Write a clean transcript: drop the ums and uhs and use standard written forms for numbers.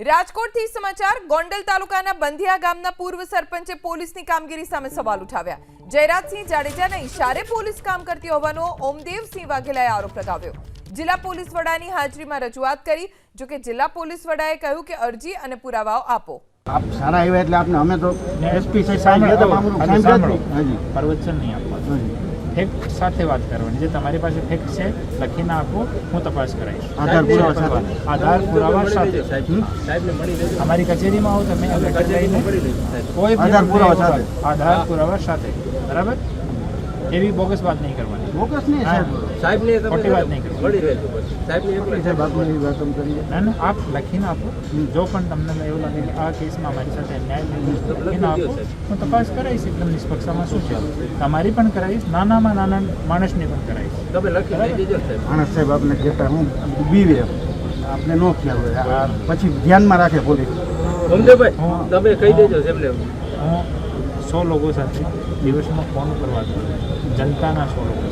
રાજકોટથી સમાચાર ગોંડલ તાલુકાના બંધિયા ગામના પૂર્વ સરપંચે પોલીસની કામગીરી સામે સવાલ ઉઠાવ્યા। જયરાજસિંહ જાડેજાના ઇશારે પોલીસ કામ કરતી હોવાનો ઓમદેવસિંહ વાઘેલાએ આરોપ લગાવ્યો। જિલ્લા પોલીસ વડાની હાજરીમાં રજૂઆત કરી, જો કે જિલ્લા પોલીસ વડાએ કહ્યું કે અરજી અને પુરાવાઓ આપો। आप सारा આવ્યા એટલે આપને અમે તો એસપી સાહેબ ગયા તો મામલો સાંભળ્યો હાજી પ્રવચન નહીં આપવાનું, ફેક્ટ સાથે વાત કરવાની। જે તમારી પાસે ફેક્ટ છે લખીને આપો, હું તપાસ કરાવીશ। આધાર પુરાવા સાથે સાહેબને મળી લેજો। અમારી કચેરીમાં આવો તમે, કોઈ આધાર પુરાવા સાથે, બરાબર? એવી બોગસ વાત નહીં કરવાની, બોગસ નહીં સાહેબને ખોટી વાત નહીં કરવાની। મળી રહેજો સાહેબ આપને વાત કરીએ ના આપ લખીને આપો। જો પણ તમને એવું લાગે કે આ કેસમાં અમારી સાથે અન્યાય લખીને આપો, હું તપાસ કરાવીશ એકદમ નિષ્પક્ષતામાં શું છે તમારી પણ કરાવીશ, નાનામાં નાના માણસની પણ કરાવીશ। તમે લખી દેજો સાહેબ। માણસ સાહેબ આપને કહેતા હું બીવે આપને નો ખ્યાલ હોય, પછી ધ્યાનમાં રાખે પોલીસ। ઓમદેવભાઈ તમે કહી દેજો સાહેબને। હું 100 લોકો સાથે દિવસમાં ફોન કરવા દઉં, જનતાના 100 લોકો